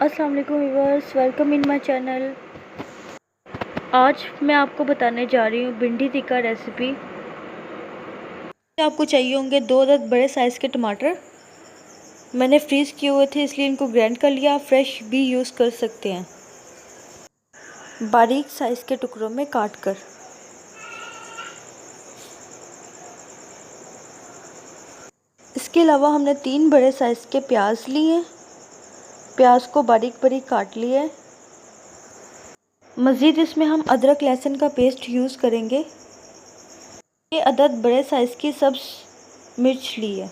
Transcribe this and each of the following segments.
अस्सलाम वालेकुम viewers, welcome in my channel. आज मैं आपको बताने जा रही हूँ भिंडी टिक्का रेसिपी। आपको चाहिए होंगे 2 अदद बड़े साइज़ के टमाटर। मैंने फ्रीज़ किए हुए थे इसलिए इनको ग्राइंड कर लिया। फ्रेश भी यूज़ कर सकते हैं, बारीक साइज़ के टुकड़ों में काट कर। इसके अलावा हमने 3 बड़े साइज़ के प्याज लिए। प्याज को बारीक बारीक काट लिए। मज़ीद इसमें हम अदरक लहसुन का पेस्ट यूज़ करेंगे। ये अदद बड़े साइज़ की सब्ज़ मिर्च ली है।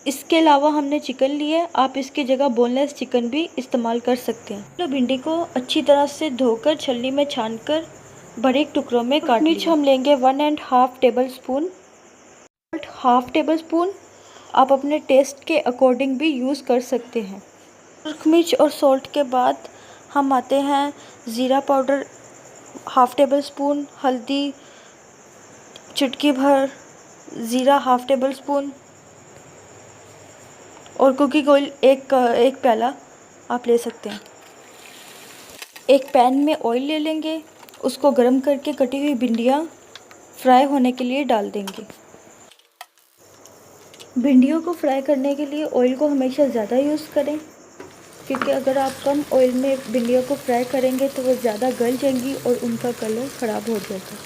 इसके अलावा हमने चिकन लिए। आप इसकी जगह बोनलेस चिकन भी इस्तेमाल कर सकते हैं। तो भिंडी को अच्छी तरह से धोकर छलनी में छानकर बारीक टुकड़ों में काट मिर्च हम लेंगे 1.5 table spoon. Half table spoon आप अपने टेस्ट के अकॉर्डिंग भी यूज़ कर सकते हैं। मिर्च और सॉल्ट के बाद हम आते हैं ज़ीरा पाउडर हाफ टेबल स्पून, हल्दी चुटकी भर, ज़ीरा हाफ टेबल स्पून और कुकिंग ऑयल एक प्याला आप ले सकते हैं। एक पैन में ऑयल ले लेंगे, उसको गर्म करके कटी हुई भिंडियाँ फ्राई होने के लिए डाल देंगे। भिंडियों को फ्राई करने के लिए ऑयल को हमेशा ज़्यादा यूज़ करें, क्योंकि अगर आप कम ऑयल में भिंडियों को फ्राई करेंगे तो वो ज़्यादा गल जाएंगी और उनका कलर ख़राब हो जाएगा।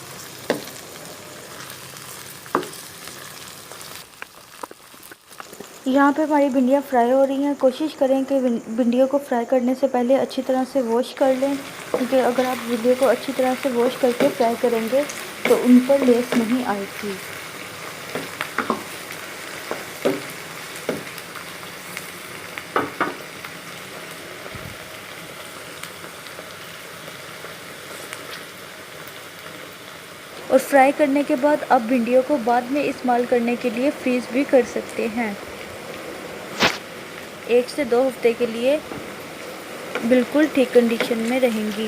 यहाँ पे हमारी भिंडियाँ फ्राई हो रही हैं। कोशिश करें कि भिंडियों को फ्राई करने से पहले अच्छी तरह से वॉश कर लें, क्योंकि अगर आप भिंडियों को अच्छी तरह से वॉश करके फ्राई करेंगे तो उन पर लेस नहीं आएगी। और फ्राई करने के बाद आप भिंडियों को बाद में इस्तेमाल करने के लिए फ्रीज़ भी कर सकते हैं। 1 से 2 हफ्ते के लिए बिल्कुल ठीक कंडीशन में रहेंगी।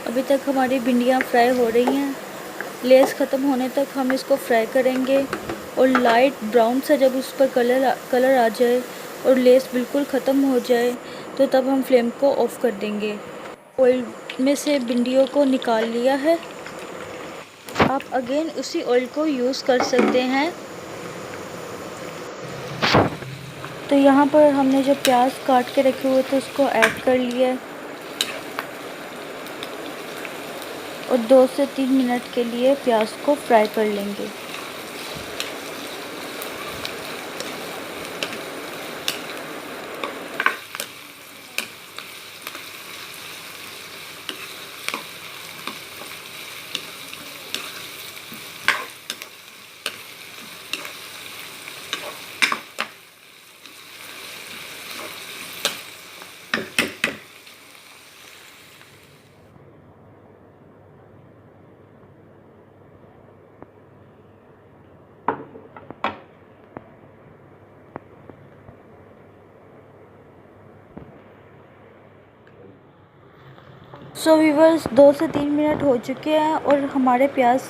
अभी तक हमारी भिंडियाँ फ्राई हो रही हैं। लेस ख़त्म होने तक हम इसको फ्राई करेंगे और लाइट ब्राउन सा जब उस पर कलर आ जाए और लेस बिल्कुल ख़त्म हो जाए तो तब हम फ्लेम को ऑफ़ कर देंगे। ऑयल में से भिंडियों को निकाल लिया है। आप अगेन उसी ऑयल को यूज़ कर सकते हैं। तो यहाँ पर हमने जो प्याज काट के रखे हुए थे उसको ऐड कर लिया है और 2 से 3 मिनट के लिए प्याज को फ्राई कर लेंगे। सो व्यूअर्स 2 से 3 मिनट हो चुके हैं और हमारे प्याज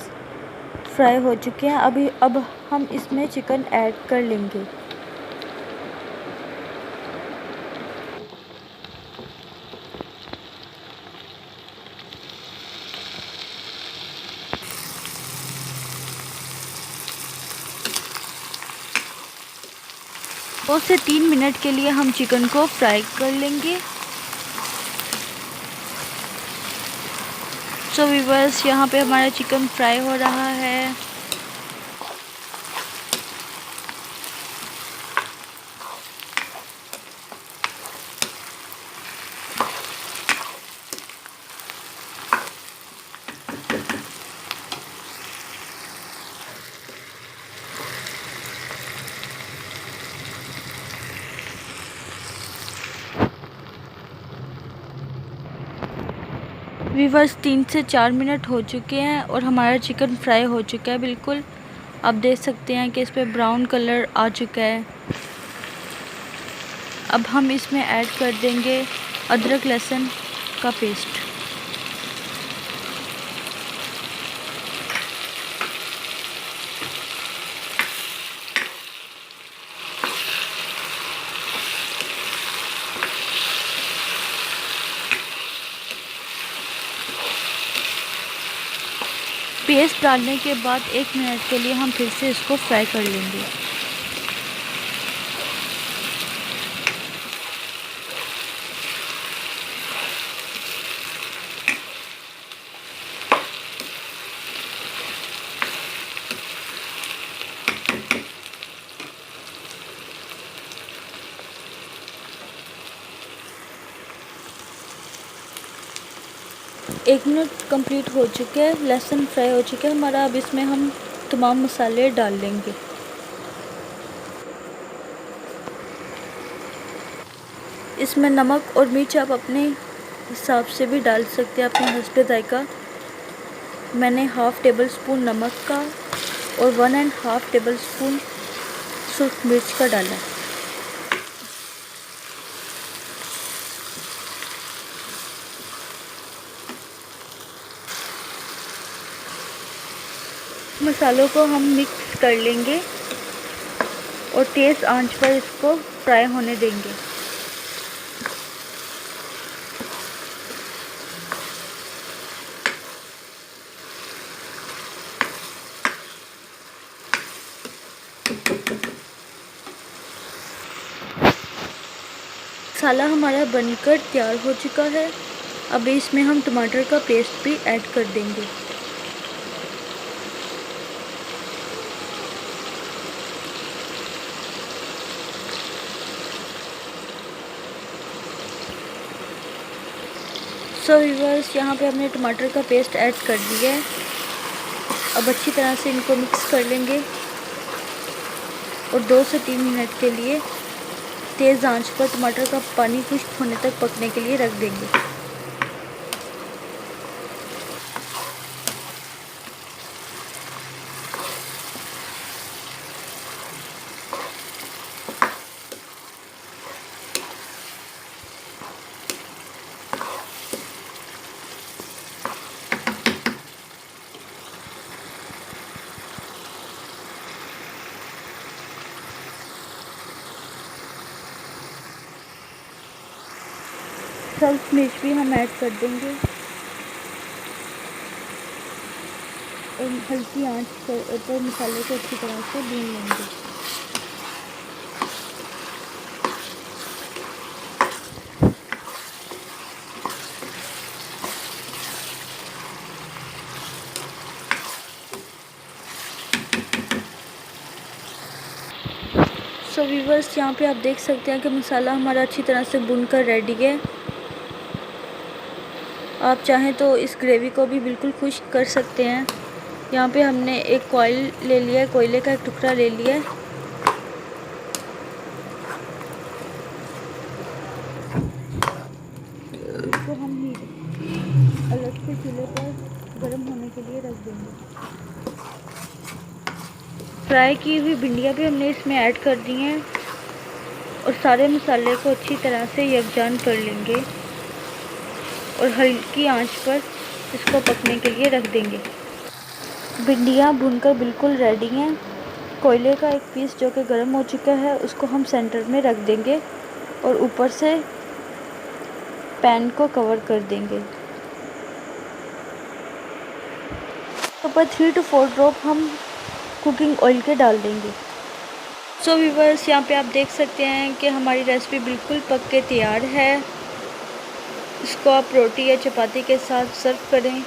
फ्राई हो चुके हैं। अब हम इसमें चिकन ऐड कर लेंगे। दो से 3 मिनट के लिए हम चिकन को फ्राई कर लेंगे। सो व्यूअर्स यहाँ पे हमारा चिकन फ्राई हो रहा है। व्यूअर्स 3 से 4 मिनट हो चुके हैं और हमारा चिकन फ्राई हो चुका है बिल्कुल। आप देख सकते हैं कि इस पर ब्राउन कलर आ चुका है। अब हम इसमें ऐड कर देंगे अदरक लहसुन का पेस्ट। पेस्ट डालने के बाद 1 मिनट के लिए हम फिर से इसको फ्राई कर लेंगे। एक मिनट कंप्लीट हो चुके हैं, लहसुन फ्राई हो चुका है हमारा। अब इसमें हम तमाम मसाले डाल लेंगे। इसमें नमक और मिर्च आप अपने हिसाब से भी डाल सकते हैं, अपने हस्ब जायका। मैंने हाफ़ टेबल स्पून नमक का और 1.5 टेबल स्पून सुर्ख मिर्च का डाला। मसालों को हम मिक्स कर लेंगे और तेज़ आंच पर इसको फ्राई होने देंगे। मसाला हमारा बनकर तैयार हो चुका है। अब इसमें हम टमाटर का पेस्ट भी ऐड कर देंगे। सो व्यूअर्स, यहाँ पे हमने टमाटर का पेस्ट ऐड कर दिया है। अब अच्छी तरह से इनको मिक्स कर लेंगे और 2 से 3 मिनट के लिए तेज़ आंच पर टमाटर का पानी खुश्क होने तक पकने के लिए रख देंगे। सल्ट मिर्च भी हम ऐड कर देंगे और हल्की आंच पर मसाले को अच्छी तरह से भून लेंगे। सो व्यूअर्स, यहाँ पे आप देख सकते हैं कि मसाला हमारा अच्छी तरह से भुनकर रेडी है। आप चाहें तो इस ग्रेवी को भी बिल्कुल खुश्क कर सकते हैं। यहाँ पे हमने एक कॉइल ले लिया है, कोयले का एक टुकड़ा ले लिया है। इसको हम अलग से चूल्हे पर गर्म होने के लिए रख देंगे। फ्राई की हुई भिंडियाँ भी हमने इसमें ऐड कर दी हैं और सारे मसाले को अच्छी तरह से यकजान कर लेंगे और हल्की आंच पर इसको पकने के लिए रख देंगे। भिंडियाँ भूनकर बिल्कुल रेडी हैं। कोयले का एक पीस जो कि गर्म हो चुका है उसको हम सेंटर में रख देंगे और ऊपर से पैन को कवर कर देंगे। ऊपर 3 to 4 ड्रॉप हम कुकिंग ऑयल के डाल देंगे। सो व्यूअर्स, यहाँ पे आप देख सकते हैं कि हमारी रेसिपी बिल्कुल पक के तैयार है। इसको आप रोटी या चपाती के साथ सर्व करें।